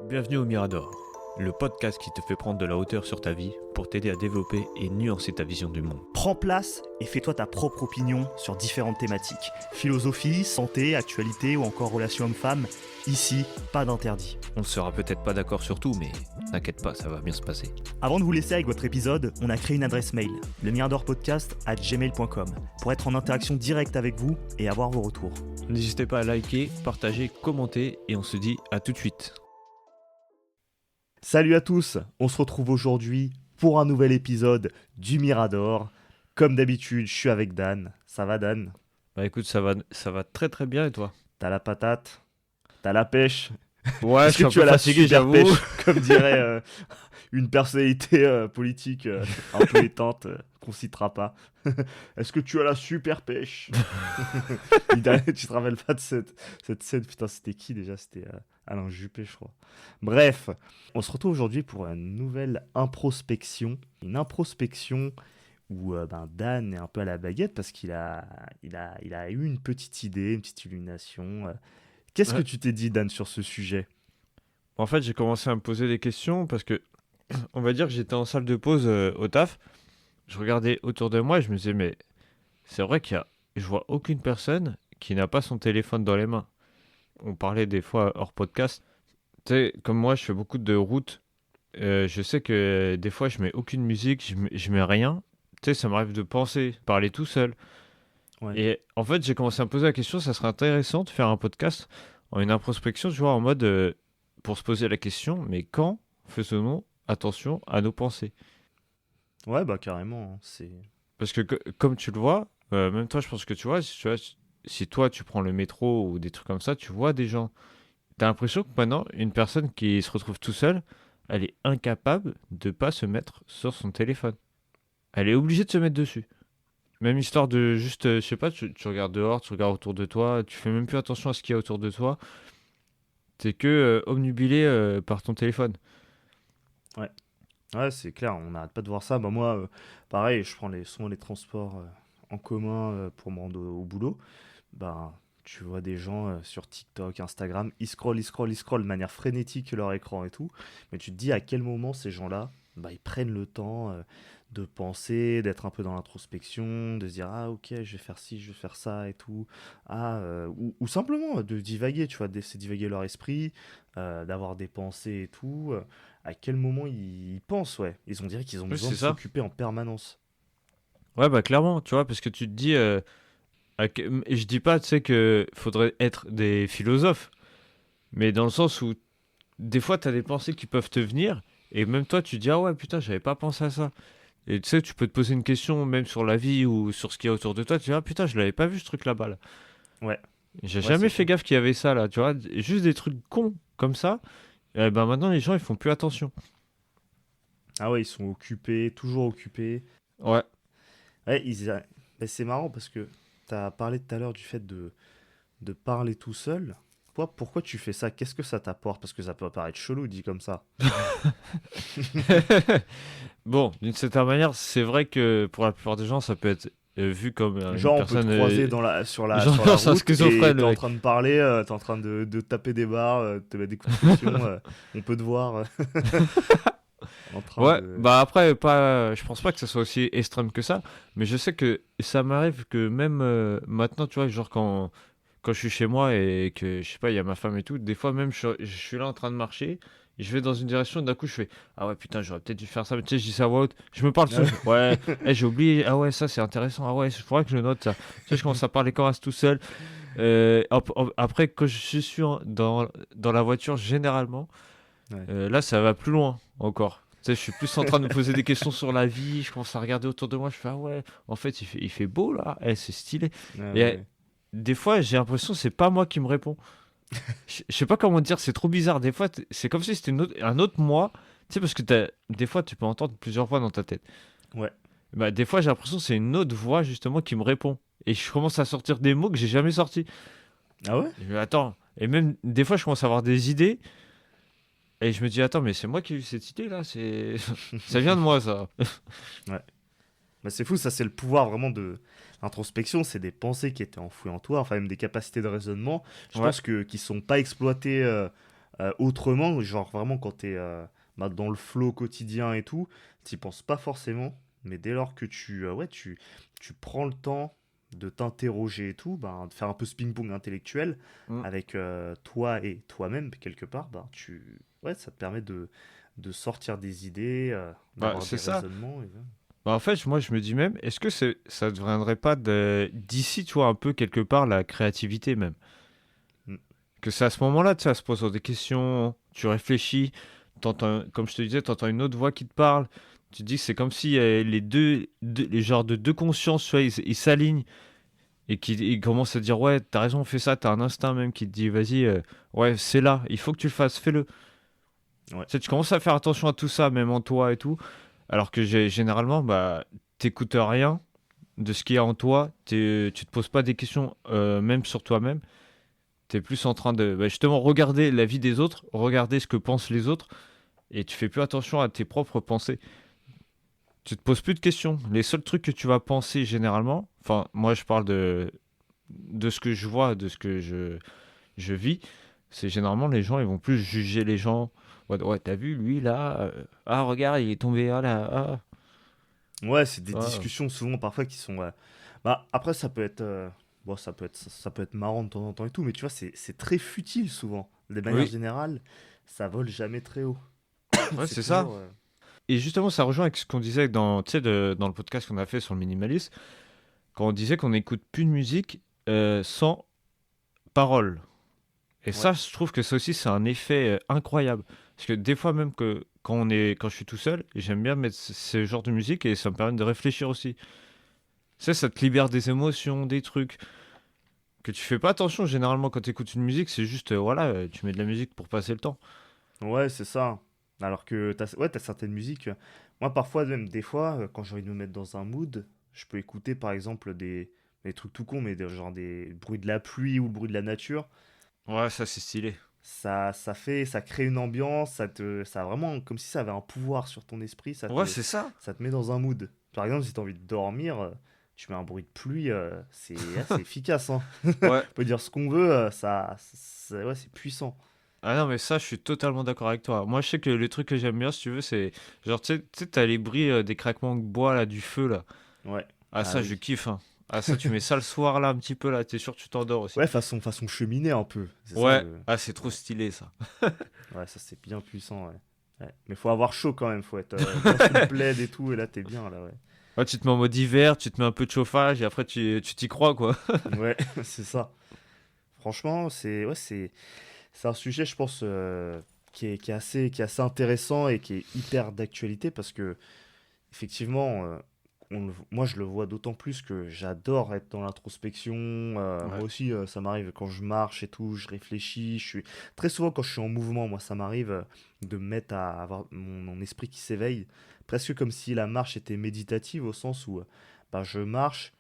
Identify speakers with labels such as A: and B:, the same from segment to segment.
A: Bienvenue au Mirador, le podcast qui te fait prendre de la hauteur sur ta vie pour t'aider à développer et nuancer ta vision du monde.
B: Prends place et fais-toi ta propre opinion sur différentes thématiques. Philosophie, santé, actualité ou encore relations hommes-femmes. Ici, pas d'interdit.
A: On ne sera peut-être pas d'accord sur tout, mais t'inquiète pas, ça va bien se passer.
B: Avant de vous laisser avec votre épisode, on a créé une adresse mail, lemiradorpodcast@gmail.com, pour être en interaction directe avec vous et avoir vos retours.
A: N'hésitez pas à liker, partager, commenter et on se dit à tout de suite.
B: Salut à tous, on se retrouve aujourd'hui pour un nouvel épisode du Mirador. Comme d'habitude, je suis avec Dan. Ça va Dan ?
A: Bah écoute, ça va très très bien et toi ?
B: T'as la patate ? T'as la pêche ?
A: Ouais,
B: Est-ce que tu as la super pêche, comme dirait une personnalité politique un peu éteinte qu'on citera pas. Est-ce que tu as la super pêche ? Tu te rappelles pas de cette scène ? Putain, c'était qui déjà ? C'était Alain Juppé, je crois. Bref, on se retrouve aujourd'hui pour une nouvelle introspection. Une introspection où Dan est un peu à la baguette parce qu'il a eu une petite idée, une petite illumination. Qu'est-ce que tu t'es dit, Dan, sur ce sujet ?
A: En fait, j'ai commencé à me poser des questions parce que, on va dire que j'étais en salle de pause au taf. Je regardais autour de moi et je me disais, mais c'est vrai je vois aucune personne qui n'a pas son téléphone dans les mains. On parlait des fois hors podcast. Tu sais, comme moi, je fais beaucoup de route. Je sais que des fois, je mets aucune musique, je mets rien. Tu sais, ça m'arrive de penser, parler tout seul.
B: Ouais.
A: Et en fait, j'ai commencé à me poser la question, ça serait intéressant de faire un podcast en une introspection, tu vois, en mode pour se poser la question, mais quand faisons-nous attention à nos pensées ?
B: Ouais, bah carrément, c'est...
A: Parce que comme tu le vois, même toi, je pense que tu vois, si toi, tu prends le métro ou des trucs comme ça, tu vois des gens. T'as l'impression que maintenant, une personne qui se retrouve tout seule, elle est incapable de pas se mettre sur son téléphone. Elle est obligée de se mettre dessus. Même histoire de juste, je sais pas, tu regardes dehors, tu regardes autour de toi, tu fais même plus attention à ce qu'il y a autour de toi. T'es que obnubilé par ton téléphone.
B: Ouais, c'est clair, on n'arrête pas de voir ça. Bah moi, pareil, je prends souvent les transports en commun pour me rendre au boulot. Bah, tu vois des gens sur TikTok, Instagram, ils scrollent de manière frénétique leur écran et tout. Mais tu te dis à quel moment ces gens-là, bah, ils prennent le temps de penser, d'être un peu dans l'introspection, de se dire ah ok, je vais faire ci, je vais faire ça et tout. Ou simplement de divaguer, tu vois, de laisser divaguer leur esprit, d'avoir des pensées et tout. À quel moment ils pensent, ouais. On dirait qu'ils ont
A: Oui,
B: besoin de
A: c'est ça.
B: s'occuper en permanence.
A: Ouais, bah clairement, tu vois, parce que tu te dis, et je dis pas, tu sais, que faudrait être des philosophes, mais dans le sens où des fois, t'as des pensées qui peuvent te venir, et même toi, tu te dis, ah ouais, putain, j'avais pas pensé à ça. Et tu sais, tu peux te poser une question, même sur la vie ou sur ce qu'il y a autour de toi, tu dis, ah putain, je l'avais pas vu ce truc là-bas, là.
B: Ouais,
A: J'ai
B: ouais,
A: jamais
B: c'est
A: fait
B: clair.
A: gaffe qu'il y avait ça, là, tu vois, juste des trucs cons comme ça, et ben maintenant, les gens, ils font plus attention.
B: Ah ouais, ils sont occupés, toujours occupés.
A: Ouais.
B: Ouais, mais c'est marrant parce que tu as parlé tout à l'heure du fait de parler tout seul. Toi, pourquoi tu fais ça? Qu'est-ce que ça t'apporte? Parce que ça peut paraître chelou dit comme ça.
A: Bon, d'une certaine manière, c'est vrai que pour la plupart des gens, ça peut être vu comme une
B: Genre, on peut te
A: personne.
B: croiser
A: Genre,
B: sur la
A: c'est un
B: route et
A: schizophrène,
B: t'es
A: le
B: en
A: mec.
B: train de parler, t'es en train de taper des barres, de te mettre des coups de pression. On peut te voir en train
A: Ouais,
B: de...
A: bah après, pas, je pense pas que ça soit aussi extrême que ça, mais je sais que ça m'arrive que même maintenant, tu vois, genre quand je suis chez moi et que, je sais pas, il y a ma femme et tout, des fois même, je suis là en train de marcher, je vais dans une direction, d'un coup, je fais, ah ouais, putain, j'aurais peut-être dû faire ça, mais tu sais, je dis ça à voix haute, je me parle tout seul, je fais, ouais, j'ai oublié, ah ouais, ça c'est intéressant, ah ouais, il faudrait que je le note ça. Tu sais, je commence à parler comme ça tout seul. Après, quand je suis dans la voiture, généralement,
B: Ouais.
A: là, ça va plus loin encore. Tu sais, je suis plus en train de me poser des questions sur la vie. Je commence à regarder autour de moi. Je fais, ah ouais, en fait, il fait beau là. Eh, c'est stylé.
B: Ouais,
A: Et
B: ouais.
A: des fois, j'ai l'impression que c'est pas moi qui me réponds. Je sais pas comment dire, c'est trop bizarre. Des fois, c'est comme si c'était un autre moi. Tu sais, parce que des fois, tu peux entendre plusieurs voix dans ta tête.
B: Ouais.
A: Bah, des fois, j'ai l'impression que c'est une autre voix justement qui me répond. Et je commence à sortir des mots que j'ai jamais sortis.
B: Ah ouais?
A: Je me dis, attends. Et même des fois, je commence à avoir des idées. Et je me dis, attends, mais c'est moi qui ai eu cette idée là, ça vient de moi ça.
B: Ouais. Bah, c'est fou, ça c'est le pouvoir vraiment de l'introspection, c'est des pensées qui étaient enfouies en toi, enfin même des capacités de raisonnement, je
A: Ouais,
B: pense que qui sont pas exploitées autrement, genre vraiment quand t'es dans le flow quotidien et tout, t'y penses pas forcément, mais dès lors que tu prends le temps de t'interroger et tout, ben, de faire un peu ce ping-pong intellectuel
A: Mm.
B: avec toi et toi-même quelque part, ben, ouais, ça te permet de sortir des idées,
A: Bah,
B: d'avoir
A: c'est
B: des
A: ça.
B: raisonnements.
A: Bah, en fait, moi, je me dis même, est-ce que ça ne viendrait pas d'ici, tu vois, un peu quelque part, la créativité même?
B: Mm.
A: Que c'est à ce moment-là, tu sais, à se poser des questions, tu réfléchis, comme je te disais, tu entends une autre voix qui te parle, tu te dis que c'est comme si les genres de deux consciences, tu vois, ils s'alignent et qu'ils commencent à dire, ouais, t'as raison, fais ça, t'as un instinct même qui te dit, vas-y, ouais, c'est là, il faut que tu le fasses, fais-le.
B: Ouais.
A: Tu sais, tu commences à faire attention à tout ça, même en toi et tout, alors que généralement, bah, t'écoutes rien de ce qu'il y a en toi, tu te poses pas des questions, même sur toi-même. T'es plus en train de bah, justement regarder la vie des autres, regarder ce que pensent les autres, et tu fais plus attention à tes propres pensées. Tu te poses plus de questions. Les seuls trucs que tu vas penser généralement, enfin moi je parle de ce que je vois, de ce que je vis, c'est généralement les gens ils vont plus juger les gens. Ouais, ouais, t'as vu lui là, ah regarde il est tombé ah là, ah,
B: Ouais, c'est des
A: tu vois.
B: discussions souvent parfois qui sont. Bah, après, ça peut être. Bon, ça peut être marrant de temps en temps et tout, mais tu vois, c'est très futile souvent. De manière
A: Oui,
B: générale, ça vole jamais très haut.
A: ouais
B: C'est
A: c'est ça.
B: toujours.
A: Et justement ça rejoint avec ce qu'on disait tu sais, dans le podcast qu'on a fait sur le minimalisme, quand on disait qu'on n'écoute plus de musique sans parole. Et
B: Ouais,
A: ça, je trouve que ça aussi, c'est un effet incroyable. Parce que des fois, même que quand je suis tout seul, j'aime bien mettre ce genre de musique et ça me permet de réfléchir aussi. Tu sais, ça te libère des émotions, des trucs que tu fais pas attention généralement quand tu écoutes une musique. C'est juste, voilà, tu mets de la musique pour passer le temps.
B: ouais, c'est ça. Alors que t'as certaines musiques. Moi, parfois, même des fois, quand j'ai envie de me mettre dans un mood, je peux écouter par exemple des trucs tout cons, mais genre des bruits de la pluie ou le bruit de la nature.
A: Ouais, ça, c'est stylé.
B: Ça crée une ambiance, ça a vraiment comme si ça avait un pouvoir sur ton esprit,
A: Ouais, c'est ça.
B: ça te met dans un mood. Par exemple, si tu as envie de dormir, tu mets un bruit de pluie, c'est efficace, hein. On
A: Ouais.
B: peut dire ce qu'on veut, ouais, c'est puissant.
A: Ah non, mais ça, je suis totalement d'accord avec toi. Moi, je sais que les trucs que j'aime bien, si tu veux, c'est genre, tu sais, t'as les bruits des craquements de bois, là, du feu, là.
B: Ouais.
A: Ah,
B: Ah
A: ça, je
B: oui.
A: kiffe, hein. Ah, ça, tu mets ça le soir, là, un petit peu, là, t'es sûr que tu t'endors aussi.
B: Ouais, façon cheminée un peu. C'est ça
A: Ouais,
B: le.
A: ah, c'est trop stylé, ça.
B: Ouais, ça c'est bien puissant, ouais. Ouais. Mais faut avoir chaud quand même, faut être bien sous le plaid et tout, et là t'es bien, là, ouais.
A: Ouais, tu te mets en mode hiver, tu te mets un peu de chauffage, et après, tu t'y crois, quoi.
B: Ouais, c'est ça. Franchement, c'est un sujet, je pense, qui est assez intéressant et qui est hyper d'actualité parce que, effectivement, moi je le vois d'autant plus que j'adore être dans l'introspection.
A: Ouais.
B: Moi aussi, ça m'arrive quand je marche et tout, je réfléchis. Très souvent, quand je suis en mouvement, moi, ça m'arrive de me mettre à avoir mon esprit qui s'éveille, presque comme si la marche était méditative au sens où bah, je marche.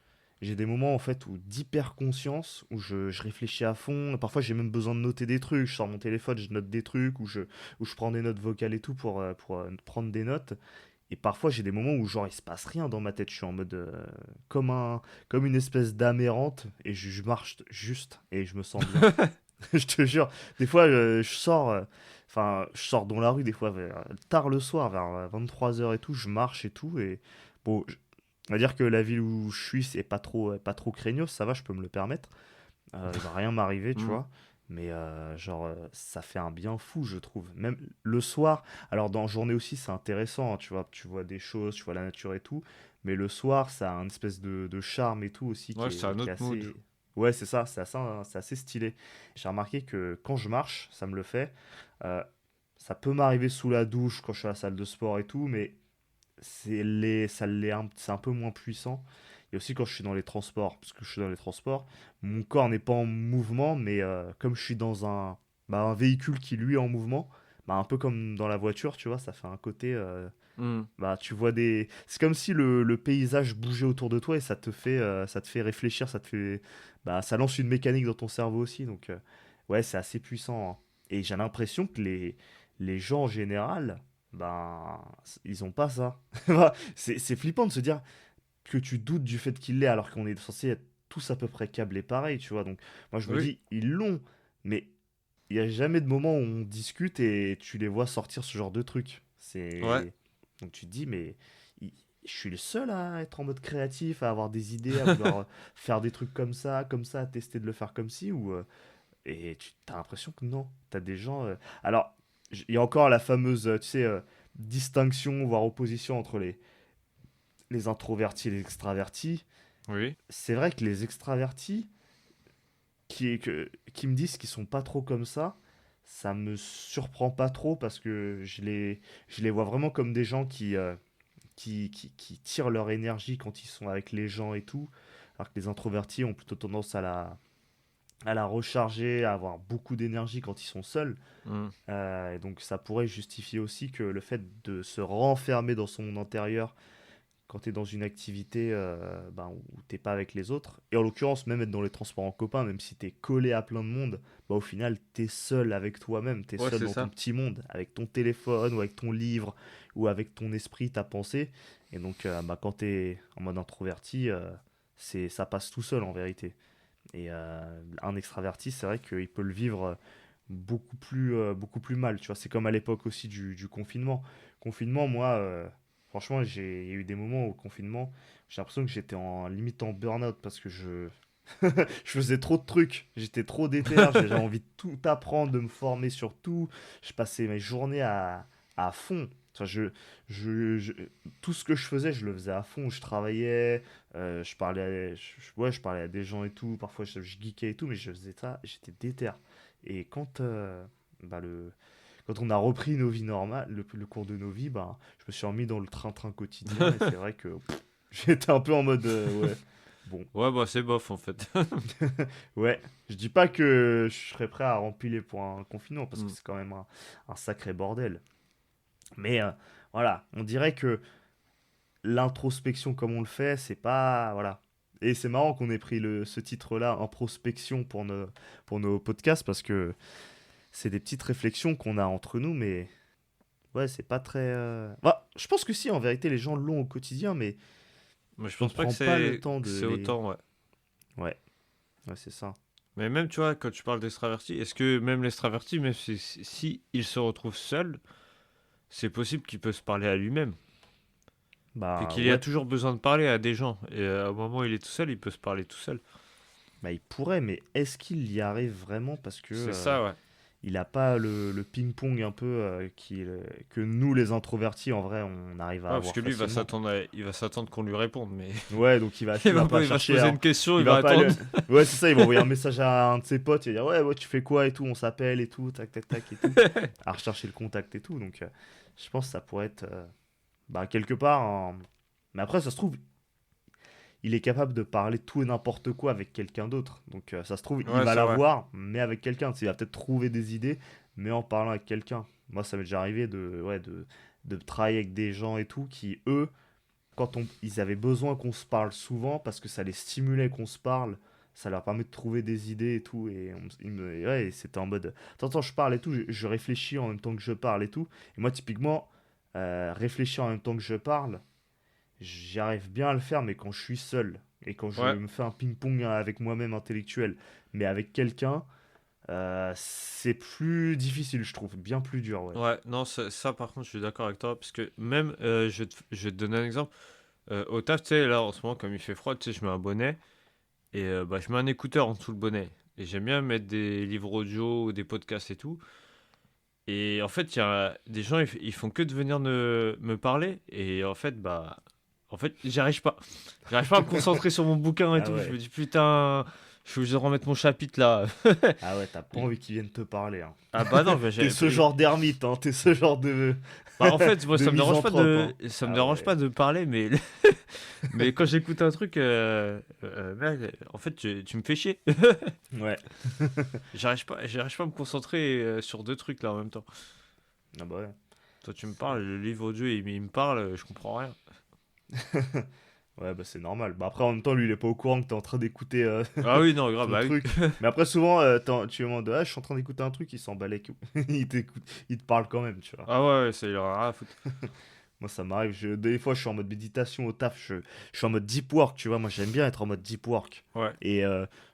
B: J'ai des moments en fait où d'hyper conscience, où je réfléchis à fond. Parfois j'ai même besoin de noter des trucs. Je sors mon téléphone, je note des trucs, ou je prends des notes vocales et tout pour prendre des notes. Et parfois j'ai des moments où genre il se passe rien dans ma tête. Je suis en mode comme une espèce d'âme errante et je marche juste et je me sens bien. Je te jure. Des fois je sors dans la rue des fois tard le soir vers 23 heures et tout. Je marche et tout et bon. On va dire que la ville où je suis, c'est pas trop craignos, ça va, je peux me le permettre. Il va rien m'arriver, tu
A: Hmm.
B: vois. Mais ça fait un bien fou, je trouve. Même le soir, alors dans la journée aussi, c'est intéressant, hein, tu vois des choses, tu vois la nature et tout. Mais le soir, ça a un espèce de charme et tout aussi
A: Ouais, c'est un
B: qui est
A: autre mood.
B: assez. Ouais, c'est ça, c'est assez stylé. J'ai remarqué que quand je marche, ça me le fait. Euh, Ça peut m'arriver sous la douche quand je suis à la salle de sport et tout, mais c'est un peu moins puissant. Et aussi quand je suis dans les transports, parce que je suis dans les transports, mon corps n'est pas en mouvement, mais comme je suis dans un véhicule qui lui est en mouvement, bah, un peu comme dans la voiture, tu vois, ça fait un côté,
A: Hmm.
B: bah tu vois c'est comme si le paysage bougeait autour de toi et ça te fait réfléchir, ça lance une mécanique dans ton cerveau aussi, donc ouais, c'est assez puissant, hein. Et j'ai l'impression que les gens en général, ben, ils ont pas ça. C'est flippant de se dire que tu doutes du fait qu'il l'ait alors qu'on est censé être tous à peu près câblés pareil, tu vois. Donc moi je me
A: Oui.
B: dis, ils l'ont, mais il y a jamais de moment où on discute et tu les vois sortir ce genre de truc.
A: Ouais,
B: Donc tu te dis, mais il- je suis le seul à être en mode créatif, à avoir des idées, à vouloir faire des trucs comme ça, à tester de le faire comme ci, ou et tu as l'impression que non, tu as des gens. Alors, il y a encore la fameuse, tu sais, distinction, voire opposition entre les introvertis et les extravertis.
A: oui.
B: C'est vrai que les extravertis qui me disent qu'ils sont pas trop comme ça me surprend pas trop parce que je les vois vraiment comme des gens qui tirent leur énergie quand ils sont avec les gens et tout, alors que les introvertis ont plutôt tendance à la recharger, à avoir beaucoup d'énergie quand ils sont seuls.
A: Hmm.
B: Et donc ça pourrait justifier aussi que le fait de se renfermer dans son monde intérieur quand tu es dans une activité ben, où t'es pas avec les autres, et en l'occurrence même être dans les transports en commun, même si tu es collé à plein de monde, bah, au final tu es seul avec toi-même, tu es
A: Ouais,
B: seul
A: c'est
B: dans ton
A: ça.
B: petit monde, avec ton téléphone ou avec ton livre ou avec ton esprit, ta pensée. Et donc bah, quand tu es en mode introverti, ça passe tout seul en vérité. Et un extraverti, c'est vrai qu'il peut le vivre beaucoup plus mal. Tu vois, c'est comme à l'époque aussi du confinement. Confinement, moi, franchement, il y a eu des moments au confinement, j'ai l'impression que j'étais en limite en burn-out parce que je faisais trop de trucs. J'étais trop déter, j'avais envie de tout apprendre, de me former sur tout. Je passais mes journées à fond. Enfin, je, je- tout ce que je faisais, je le faisais à fond. Je travaillais, ouais, je parlais à des gens et tout. Parfois, je geekais et tout, mais je faisais ça, j'étais déter. Et bah, quand on a repris nos vies normales, le cours de nos vies, bah, je me suis remis dans le train-train quotidien. Et c'est vrai que j'étais un peu en mode, ouais, bon.
A: Ouais, bah c'est bof en fait.
B: Ouais, je dis pas que je serais prêt à rempiler pour un confinement parce que
A: Hmm.
B: c'est quand même un sacré bordel. Mais voilà, on dirait que l'introspection comme on le fait, c'est pas. Voilà. Et c'est marrant qu'on ait pris ce titre-là, introspection, pour nos podcasts parce que c'est des petites réflexions qu'on a entre nous, mais ouais, c'est pas très. Bah, je pense que si, en vérité, les gens l'ont au quotidien, mais
A: Mais je
B: on
A: pense pas que
B: prend pas le
A: c'est
B: temps
A: que
B: de
A: c'est
B: les.
A: autant, ouais.
B: Ouais, ouais, c'est ça.
A: Mais même, tu vois, quand tu parles d'extraverti, est-ce que même l'extraverti, même si il se retrouve seul, c'est possible qu'il peut se parler à lui-même? Fait
B: Bah
A: qu'il a
B: ouais,
A: toujours besoin de parler à des gens. Et au moment où il est tout seul, il peut se parler tout seul.
B: bah il pourrait, mais est-ce qu'il y arrive vraiment parce que
A: C'est ça, ouais.
B: il n'a pas le ping-pong un peu que nous, les introvertis, en vrai, on arrive à
A: Ouais, parce
B: avoir
A: que lui,
B: facilement.
A: il va s'attendre qu'on lui réponde, mais
B: Ouais, donc
A: il va se poser
B: hein,
A: une question,
B: il
A: il va
B: va pas
A: attendre.
B: aller. Ouais, c'est ça, il va envoyer un message à un de ses potes, il va dire ouais, ouais, tu fais quoi et tout, on s'appelle et tout, tac, tac, tac et tout, à rechercher le contact et tout. Donc, je pense que ça pourrait être, bah, quelque part. Mais après, ça se trouve, il est capable de parler tout et n'importe quoi avec quelqu'un d'autre. Donc, ça se trouve, il
A: Ouais,
B: va
A: c'est vrai.
B: l'avoir, mais avec quelqu'un. Tu sais, il va peut-être trouver des idées, mais en parlant avec quelqu'un. Moi, ça m'est déjà arrivé de travailler avec des gens et tout qui, eux, ils avaient besoin qu'on se parle souvent parce que ça les stimulait qu'on se parle, ça leur permet de trouver des idées et tout. Ouais, et c'était en mode, attends, je parle et tout, je réfléchis en même temps que je parle et tout. Et moi, typiquement, réfléchir en même temps que je parle, j'arrive bien à le faire, mais quand je suis seul et quand je
A: Ouais,
B: me fais un ping-pong avec moi-même intellectuel, mais avec quelqu'un, c'est plus difficile, je trouve, bien plus dur, ouais.
A: ouais. Non, ça, par contre, je suis d'accord avec toi. Parce que même, je vais te donner un exemple. Au taf, tu sais, là, en ce moment, comme il fait froid, tu sais, je mets un bonnet. Et bah, je mets un écouteur en dessous le bonnet. Et j'aime bien mettre des livres audio ou des podcasts et tout. Et en fait, il y a des gens, ils font que de venir me parler. Et en fait, bah. En fait, j'arrive pas. J'arrive pas à me concentrer sur mon bouquin et
B: Ah
A: tout. Je me
B: ouais,
A: dis, putain, je suis obligé de remettre mon chapitre là.
B: ah ouais, t'as pas envie qu'ils viennent te parler, hein.
A: Ah bah non,
B: T'es ce genre d'ermite, hein, t'es ce genre
A: bah en fait, moi,
B: de misanthrope, hein.
A: ça me
B: Ah
A: dérange
B: ouais.
A: pas de parler, mais, mais quand j'écoute un truc, merde, en fait, tu me fais chier.
B: Ouais.
A: J'arrive pas à me concentrer sur deux trucs là en même temps.
B: Ah bah ouais.
A: Toi, tu me parles, le livre audio, il me parle, je comprends rien.
B: Ouais, bah c'est normal. Bah après, en même temps, lui, il est pas au courant que t'es en train d'écouter
A: Ah oui, non, grave,
B: ton
A: bah oui.
B: truc. Mais après, souvent, tu lui demandes, ah, je suis en train d'écouter un truc, il s'en bat les couilles. Il t'écoute, il te parle quand même, tu vois.
A: Ah ouais, ouais, ça, il en a rien à foutre.
B: Moi, ça m'arrive. Des fois, je suis en mode méditation au taf. Je suis en mode deep work, tu vois. Moi, j'aime bien être en mode deep work.
A: Ouais.
B: Et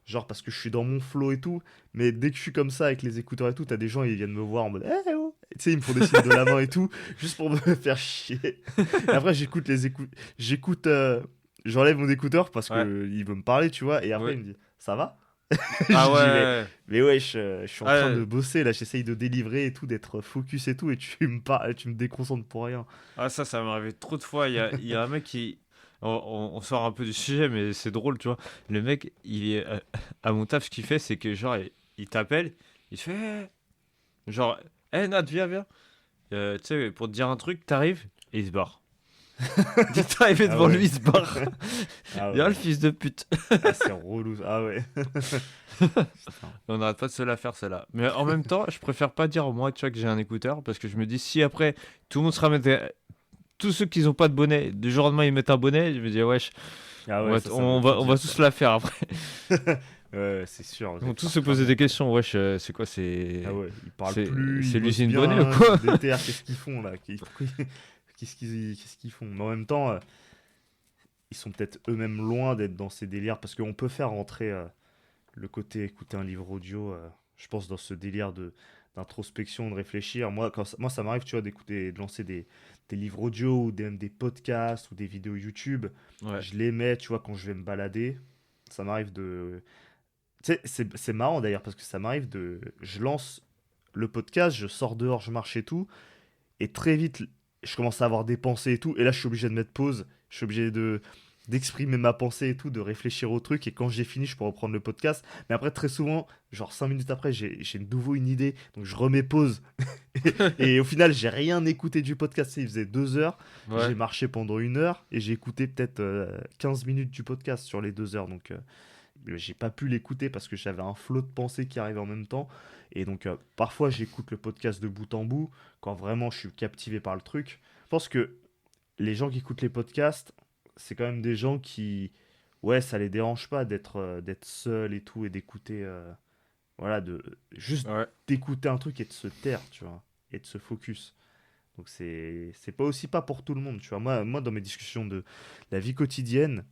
B: genre, parce que je suis dans mon flow et tout. Mais dès que je suis comme ça avec les écouteurs et tout, t'as des gens, ils viennent me voir en mode, eh oh. Tu sais, ils me font des signes de la main et tout, juste pour me faire chier. Et après, j'écoute, j'enlève mon écouteur parce
A: Ouais.
B: que il veut me parler, tu vois. Et après,
A: Ouais.
B: il me dit, ça va?
A: Ah
B: Je dis,
A: ouais.
B: mais ouais, je suis en train
A: Ah,
B: de bosser là, j'essaye de délivrer et tout, d'être focus et tout, et tu me déconcentres pour rien.
A: ça m'est arrivé trop de fois. Il y a un mec qui. On sort un peu du sujet, mais c'est drôle, tu vois. Le mec, il est. À mon taf, ce qu'il fait, c'est que, genre, il t'appelle, il te fait. Genre, Nat, viens. Tu sais, pour te dire un truc, t'arrives, et il se barre. Dès que t'arrives
B: Ah
A: devant lui,
B: ouais,
A: il se barre.
B: ah
A: Viens, le
B: ouais,
A: fils de pute.
B: ah c'est relou, ah ouais. Putain.
A: On n'arrête pas de se la faire, celle-là. Mais en même temps, je préfère pas dire, moi, tu vois, que j'ai un écouteur, parce que je me dis, si après, tout le monde se ramène. Tous ceux qui n'ont pas de bonnet, du jour au lendemain, ils mettent un bonnet, je me dis, wesh,
B: Ah
A: on
B: ouais,
A: va,
B: ça
A: on
B: veut
A: va,
B: tout
A: on va
B: dire ça.
A: tous la faire après.
B: Ouais, c'est sûr,
A: Ils
B: vous
A: vont
B: allez
A: tous
B: faire
A: se poser
B: cramer
A: des
B: quoi.
A: questions, wesh, c'est quoi,
B: Ah ouais, ils parlent
A: c'est,
B: plus,
A: c'est
B: ils bossent
A: l'usine bonnet ou
B: bien, ils sont
A: quoi?
B: déter, qu'est-ce qu'ils font là? Qu'est-ce qu'ils font? Mais en même temps, ils sont peut-être eux-mêmes loin d'être dans ces délires, parce qu'on peut faire rentrer le côté écouter un livre audio, je pense, dans ce délire d'introspection, de réfléchir. Moi, ça m'arrive, tu vois, d'écouter, de lancer des livres audio ou même des podcasts ou des vidéos YouTube.
A: Ouais,
B: Je les mets, tu vois, quand je vais me balader. Ça m'arrive de. Tu sais, c'est marrant d'ailleurs parce que ça m'arrive de. Je lance le podcast, je sors dehors, je marche et tout. Et très vite, je commence à avoir des pensées et tout. Et là, je suis obligé de mettre pause. Je suis obligé d'exprimer ma pensée et tout, de réfléchir au truc. Et quand j'ai fini, je peux reprendre le podcast. Mais après, très souvent, genre 5 minutes après, j'ai de nouveau une idée. Donc, je remets pause. Et au final, j'ai rien écouté du podcast. Tu sais, il faisait 2 heures.
A: ouais,
B: J'ai marché pendant 1 heure. Et j'ai écouté peut-être 15 minutes du podcast sur les 2 heures. Donc, j'ai pas pu l'écouter parce que j'avais un flot de pensées qui arrivait en même temps. Et donc, parfois, j'écoute le podcast de bout en bout quand vraiment je suis captivé par le truc. Je pense que les gens qui écoutent les podcasts, c'est quand même des gens qui, ouais, ça les dérange pas d'être seul et tout et d'écouter, voilà, juste
A: ouais.
B: d'écouter un truc et de se taire, tu vois, et de se focus. Donc, c'est pas aussi pas pour tout le monde, tu vois. Moi, dans mes discussions de la vie quotidienne,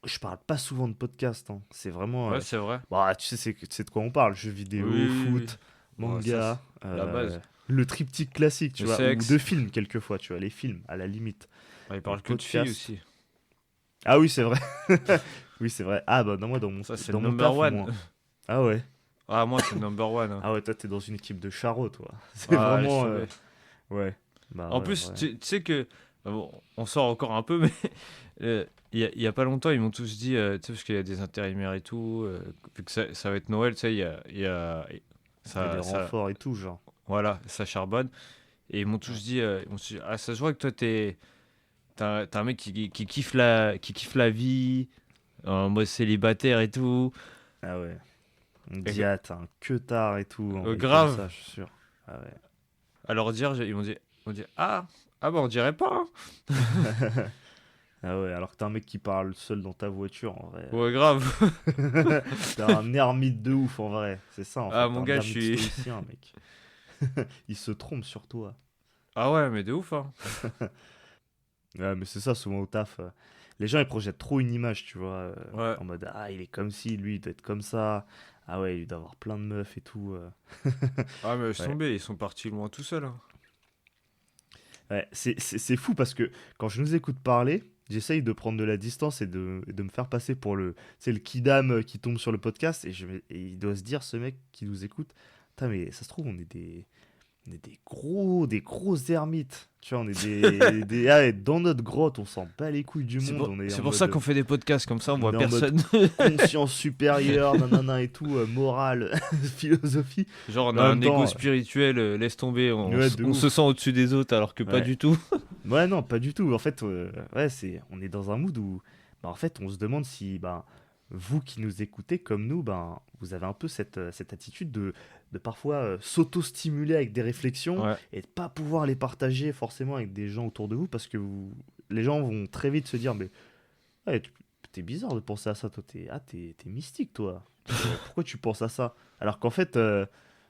B: je parle pas souvent de podcast, hein. C'est vraiment.
A: Ouais, c'est vrai.
B: Bah, tu sais de quoi on parle. Jeux
A: Oui,
B: vidéo,
A: oui, oui.
B: foot,
A: Bon, ça, c'est
B: manga,
A: la base.
B: le triptyque classique, tu
A: Le
B: vois. Ou
A: sexe.
B: de films, quelquefois, tu vois. Les films, à la limite.
A: Ouais, il
B: Mais
A: parle que de filles
B: podcast.
A: aussi.
B: Ah oui, c'est vrai. Oui, c'est vrai. Ah bah, non, moi,
A: Ça, c'est le
B: dans mon
A: number
B: taf,
A: one.
B: moins. Ah ouais.
A: Ah, moi, c'est le number one, hein.
B: Ah ouais, toi, t'es dans une équipe de charros, toi. C'est
A: Ah, laisse
B: vraiment.
A: tomber.
B: Ouais. Bah
A: En
B: ouais, en
A: plus,
B: vrai.
A: tu sais que. Bon, on sort encore un peu, mais il y a pas longtemps, ils m'ont tous dit, tu sais, parce qu'il y a des intérimaires et tout, vu que ça va être Noël, tu sais,
B: Il y a des
A: ça,
B: renforts et tout, genre.
A: voilà, ça charbonne. Et ils m'ont tous dit, ah, ça se voit que toi, t'es un mec qui kiffe la vie, en mode célibataire et tout.
B: Ah ouais. On
A: Et
B: dit, ah, t'es un queutard et tout. On va dire comme
A: grave.
B: ça, je suis sûr. Ah ouais.
A: À leur dire, ils m'ont dit, bah, on dirait pas, hein.
B: Ah ouais, alors que t'es un mec qui parle seul dans ta voiture, en vrai.
A: Ouais, grave.
B: T'es un ermite de ouf, en vrai. C'est ça, en fait.
A: Ah,
B: T'es
A: mon
B: un
A: gars,
B: ermite stoïcien, mec. Il se trompe sur toi.
A: Ah ouais, mais de ouf, hein.
B: Ouais, mais c'est ça, souvent au taf. Les gens, ils projettent trop une image, tu vois.
A: Ouais.
B: En mode, ah, il est comme ci, lui, il doit être comme ça. Ah ouais, il doit avoir plein de meufs et tout.
A: Ah, mais laisse
B: Ouais.
A: tomber, ils sont partis loin tout seuls, hein.
B: Ouais, c'est fou parce que quand je nous écoute parler, j'essaye de prendre de la distance et de me faire passer pour c'est le kidam qui tombe sur le podcast et il doit se dire, ce mec qui nous écoute, putain, mais ça se trouve, on est des gros ermites. Tu vois, on est ah, dans notre grotte, on s'en bat les couilles du
A: C'est
B: monde,
A: pour,
B: on est
A: c'est
B: en
A: pour ça
B: mode,
A: qu'on fait des podcasts, comme ça on
B: on
A: voit
B: est en mode
A: personne.
B: conscience supérieure, nanana et tout, morale, philosophie.
A: Genre on
B: Mais
A: a
B: en
A: un
B: même
A: ego
B: temps,
A: spirituel, laisse tomber,
B: ouais, de
A: on se
B: ouf.
A: sent au-dessus des autres alors que pas
B: Ouais.
A: du tout.
B: Ouais, non, pas du tout. En fait, ouais, on est dans un mood où, bah, en fait, on se demande si, ben, vous qui nous écoutez comme nous, ben, vous avez un peu cette attitude de parfois s'auto-stimuler avec des réflexions
A: Ouais,
B: et de pas pouvoir les partager forcément avec des gens autour de vous parce que les gens vont très vite se dire, mais ouais, t'es bizarre de penser à ça, toi, t'es mystique, toi. Pourquoi tu penses à ça? Alors qu'en fait,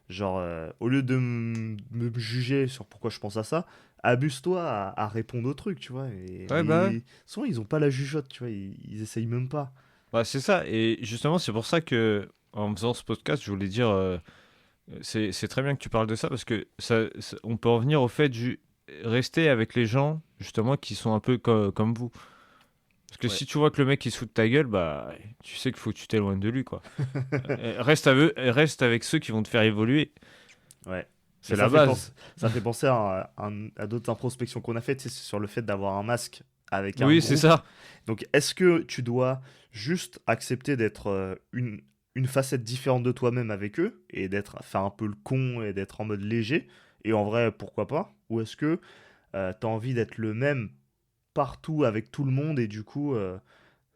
B: Genre, au lieu de me juger sur pourquoi je pense à ça, abuse-toi à répondre au truc, tu vois.
A: Ouais, bah ouais.
B: Mais souvent, ils ont pas la jugeote, tu vois. Ils essayent même pas.
A: Bah, c'est ça. Et justement, c'est pour ça que, en faisant ce podcast, je voulais dire, c'est très bien que tu parles de ça parce que on peut en venir au fait de rester avec les gens, justement, qui sont un peu comme vous. Parce que
B: Ouais,
A: si tu vois que le mec il se fout de ta gueule, bah, tu sais qu'il faut que tu t'éloignes de lui, quoi. Reste avec ceux qui vont te faire évoluer.
B: ouais. Mais
A: C'est la base.
B: ça fait penser à d'autres introspections qu'on a faites, tu sais, sur le fait d'avoir un masque avec un
A: Oui, c'est
B: groupe.
A: ça.
B: Donc, est-ce que tu dois juste accepter d'être une facette différente de toi-même avec eux et faire un peu le con et d'être en mode léger? Et en vrai, pourquoi pas? Ou est-ce que tu as envie d'être le même partout avec tout le monde et du coup,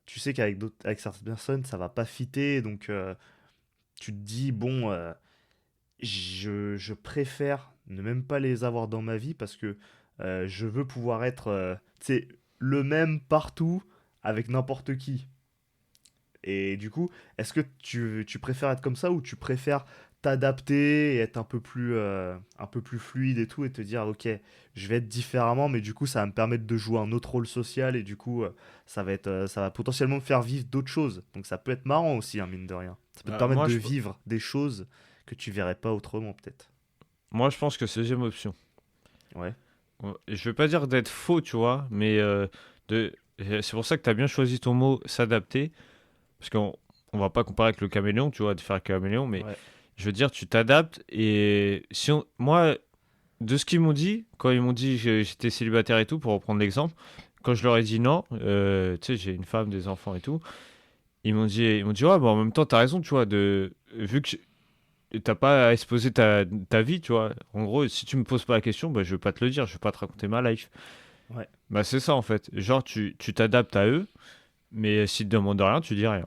B: tu sais avec certaines personnes, ça va pas fitter, donc tu te dis, bon, je préfère ne même pas les avoir dans ma vie parce que je veux pouvoir être tu sais, le même partout avec n'importe qui. Et du coup, est-ce que tu préfères être comme ça ou tu préfères t'adapter et être un peu plus fluide et tout et te dire, ok, je vais être différemment, mais du coup, ça va me permettre de jouer un autre rôle social et du coup, ça va potentiellement me faire vivre d'autres choses. Donc ça peut être marrant aussi, hein, mine de rien. Ça peut te
A: Bah,
B: permettre de vivre des choses que tu verrais pas autrement, peut-être.
A: moi, je pense que c'est la deuxième option.
B: Ouais,
A: Ouais, je veux pas dire d'être faux, tu vois, mais c'est pour ça que tu as bien choisi ton mot s'adapter. Parce qu'on va pas comparer avec le caméléon, tu vois, de faire un caméléon, mais
B: ouais,
A: je veux dire, tu t'adaptes. Et si moi, de ce qu'ils m'ont dit, quand ils m'ont dit que j'étais célibataire et tout, pour reprendre l'exemple, quand je leur ai dit non, tu sais, j'ai une femme, des enfants et tout, ils m'ont dit ouais, bah, en même temps, t'as raison, tu vois, vu que t'as pas à exposer ta vie, tu vois. En gros, si tu me poses pas la question, bah, je vais pas te le dire, je vais pas te raconter ma life.
B: ouais.
A: Bah, c'est ça en fait. Genre, tu t'adaptes à eux, mais s'ils te demandent rien, tu dis rien.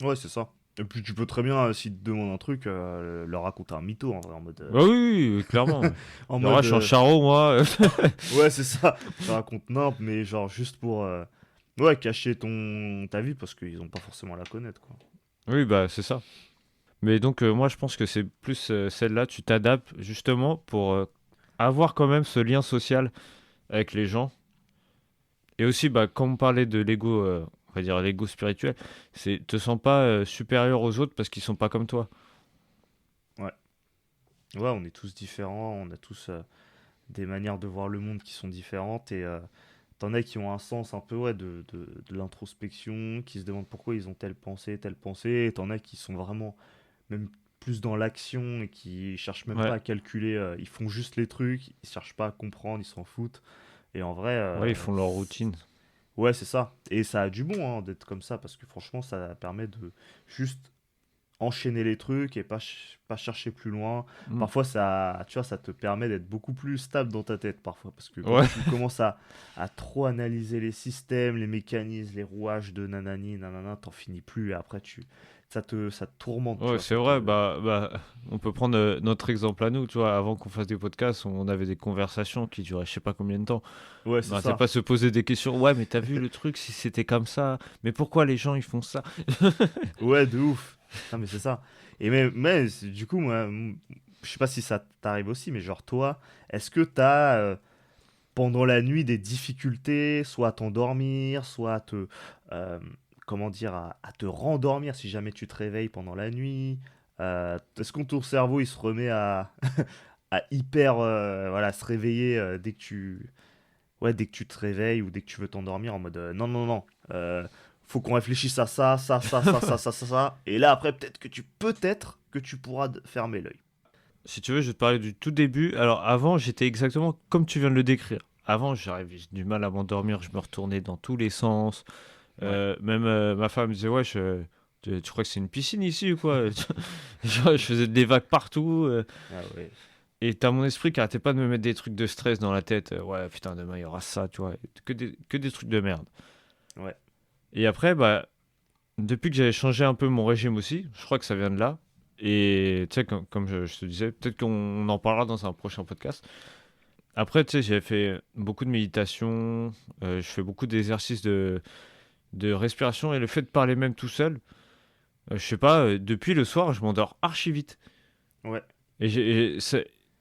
B: Ouais, c'est ça. Et puis tu peux très bien, s'ils te demandent un truc, leur raconter un mytho en vrai,
A: Bah oui, oui, oui, clairement. Ouais.
B: en
A: Genre, ouais,
B: mode,
A: je suis un charreau, moi.
B: ouais, c'est ça. Tu racontes n'importe, mais genre juste pour, ouais, cacher ta vie parce qu'ils ont pas forcément à la connaître, quoi.
A: Oui, bah c'est ça. Mais donc, moi, je pense que c'est plus celle-là, tu t'adaptes justement pour avoir quand même ce lien social avec les gens. Et aussi, bah, comme on parlait de l'ego, on va dire l'ego spirituel, c'est te sens pas supérieur aux autres parce qu'ils sont pas comme toi.
B: Ouais. Ouais, on est tous différents, on a tous des manières de voir le monde qui sont différentes et t'en as qui ont un sens un peu ouais, de l'introspection, qui se demandent pourquoi ils ont telle pensée, et t'en as qui sont vraiment même plus dans l'action et qui cherchent même pas
A: Ouais,
B: à calculer, ils font juste les trucs, ils cherchent pas à comprendre, ils s'en foutent. Et en vrai,
A: ouais, ils font leur routine.
B: ouais, c'est ça. Et ça a du bon hein, d'être comme ça parce que franchement, ça permet de juste enchaîner les trucs et pas chercher plus loin.
A: Mm.
B: Parfois, ça, tu vois, ça te permet d'être beaucoup plus stable dans ta tête parfois. Parce que quand
A: Ouais,
B: tu commences à trop analyser les systèmes, les mécanismes, les rouages de nanani, nanana, t'en finis plus. Et après, ça te tourmente, tu
A: ouais,
B: vois.
A: c'est vrai. Bah, on peut prendre notre exemple à nous, tu vois. Avant qu'on fasse des podcasts, on avait des conversations qui duraient je sais pas combien de temps.
B: Ouais,
A: On
B: c'est
A: n'arrêtait
B: ça.
A: pas de se poser des questions. Ouais, mais t'as vu le truc si c'était comme ça? Mais pourquoi les gens ils font ça?
B: Ouais, de ouf. Non, mais c'est ça. Et du coup, moi, je sais pas si ça t'arrive aussi, mais genre, toi, est-ce que t'as, pendant la nuit des difficultés, soit à t'endormir, soit euh, comment dire, à te rendormir si jamais tu te réveilles pendant la nuit. Est-ce que ton cerveau il se remet à hyper voilà, se réveiller dès que tu te réveilles ou dès que tu veux t'endormir en mode non, non, non, faut qu'on réfléchisse à ça. Et là après peut-être que tu pourras fermer l'œil.
A: Si tu veux, je vais te parler du tout début. Alors avant, j'étais exactement comme tu viens de le décrire. Avant, j'avais du mal à m'endormir, je me retournais dans tous les sens.
B: Ouais,
A: Même ma femme me disait, ouais, tu crois que c'est une piscine ici ou quoi? Genre, je faisais des vagues partout.
B: ah ouais,
A: Et t'as mon esprit qui arrêtait pas de me mettre des trucs de stress dans la tête. Ouais, putain, demain il y aura ça, tu vois. Que des trucs de merde.
B: ouais,
A: Et après, bah, depuis que j'avais changé un peu mon régime aussi, je crois que ça vient de là. Et tu sais, comme je te disais, peut-être qu'on en parlera dans un prochain podcast. Après, tu sais, j'ai fait beaucoup de méditation, je fais beaucoup d'exercices de respiration et le fait de parler même tout seul, je sais pas, depuis le soir, je m'endors archi vite.
B: Ouais.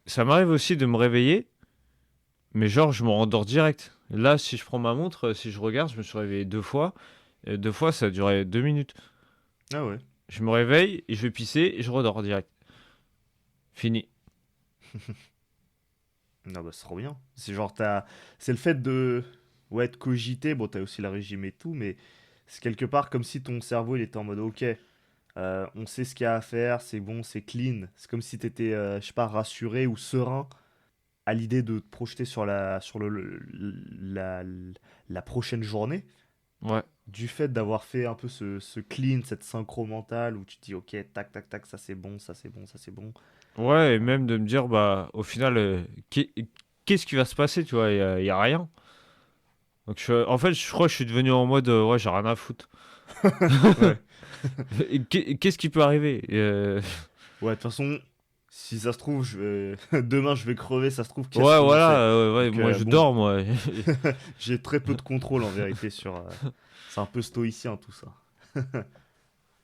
A: Ça m'arrive aussi de me réveiller, mais genre, je me rendors direct. Là, si je prends ma montre, si je regarde, je me suis réveillé 2 fois. Et 2 fois, ça a duré 2 minutes.
B: Ah ouais.
A: Je me réveille, et je vais pisser, et je redors direct. Fini.
B: Non, bah, c'est trop bien. C'est genre, c'est le fait de. Ouais, de cogiter. Bon, t'as aussi le régime et tout, mais c'est quelque part comme si ton cerveau il était en mode ok, on sait ce qu'il y a à faire, c'est bon, c'est clean. C'est comme si t'étais, je sais pas, rassuré ou serein à l'idée de te projeter sur la prochaine journée.
A: Ouais.
B: Du fait d'avoir fait un peu ce clean, cette synchro mentale où tu te dis ok, tac, tac, tac, ça c'est bon, ça c'est bon, ça c'est bon.
A: Ouais, et même de me dire, bah, au final, qu'est-ce qui va se passer, tu vois, y a rien. Donc, en fait, je crois que je suis devenu en mode, ouais, j'ai rien à foutre.
B: Ouais.
A: Qu'est-ce qui peut arriver?
B: Ouais, de toute façon, si ça se trouve, demain je vais crever, ça se trouve, qu'est-ce
A: Ouais,
B: qu'on
A: voilà,
B: sait?
A: ouais,
B: Donc
A: moi je
B: bon,
A: dors, moi.
B: j'ai très peu de contrôle en vérité sur. C'est un peu stoïcien tout ça.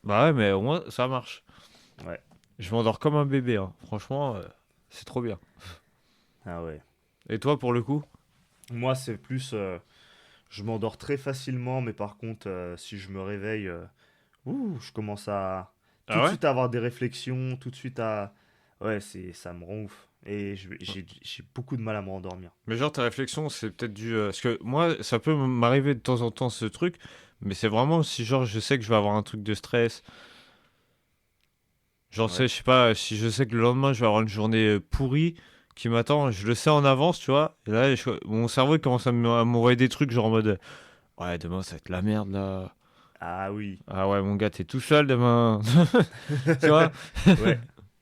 A: Bah ouais, mais au moins, ça marche.
B: Ouais.
A: Je m'endors comme un bébé, hein. Franchement, c'est trop bien.
B: Ah ouais.
A: Et toi, pour le coup?
B: Moi, c'est plus. Je m'endors très facilement, mais par contre, si je me réveille, je commence à tout
A: Ah
B: de
A: ouais?
B: suite à avoir des réflexions, tout de suite à. Ouais, ça me rend ouf. Et j'ai beaucoup de mal à me rendormir.
A: Mais genre, ta réflexion, c'est peut-être dû. Parce que moi, ça peut m'arriver de temps en temps ce truc, mais c'est vraiment si, genre, je sais que je vais avoir un truc de stress. Genre, tu
B: Ouais.
A: sais, je sais pas, si je sais que le lendemain, je vais avoir une journée pourrie qui m'attend, je le sais en avance, tu vois. Et là, mon cerveau il commence à m'envoyer des trucs, genre en mode, ouais, demain, ça va être la merde, là.
B: Ah oui.
A: Ah ouais, mon gars, t'es tout seul demain. Tu vois?
B: Ouais.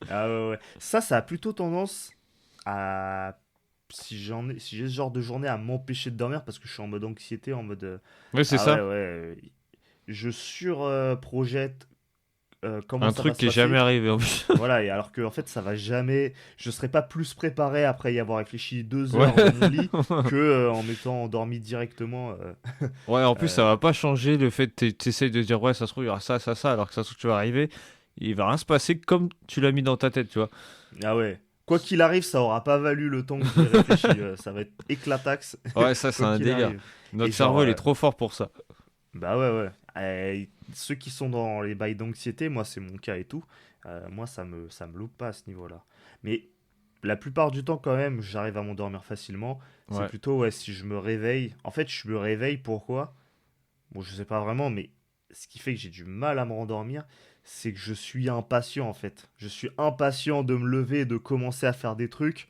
B: Ah ouais, ouais. Ça a plutôt tendance à. Si j'ai ce genre de journée à m'empêcher de dormir parce que je suis en mode anxiété, en mode.
A: Oui, c'est
B: Ah ouais,
A: ça.
B: ouais. Je surprojette comment
A: Un
B: ça va
A: truc
B: se
A: qui est jamais
B: passer.
A: arrivé en plus.
B: Voilà, et alors que en fait, ça va jamais. Je serai pas plus préparé après y avoir réfléchi 2 heures
A: Ouais.
B: dans mon lit que en m'étant endormi directement.
A: Ouais, en plus, ça
B: Euh,
A: va pas changer le fait que t'essayes de dire, ouais, ça se trouve, il y aura ça, ça, ça, alors que ça se trouve, tu vas arriver. Il va rien se passer comme tu l'as mis dans ta tête, tu vois.
B: Ah ouais. Quoi qu'il arrive, ça aura pas valu le temps que j'y ai réfléchi. Ça va être éclataxe,
A: Ouais, ça, c'est
B: quoi
A: un
B: qu'il
A: délire.
B: arrive. Et
A: Notre
B: genre,
A: cerveau, il est trop fort pour ça.
B: bah ouais, ouais. Ceux qui sont dans les bails d'anxiété, moi c'est mon cas et tout, moi ça me loupe pas à ce niveau-là. Mais la plupart du temps quand même, j'arrive à m'endormir facilement. C'est
A: Ouais.
B: plutôt ouais, si je me réveille. En fait, je me réveille pourquoi? Bon, je sais pas vraiment, mais ce qui fait que j'ai du mal à me rendormir, c'est que je suis impatient en fait. Je suis impatient de me lever et de commencer à faire des trucs.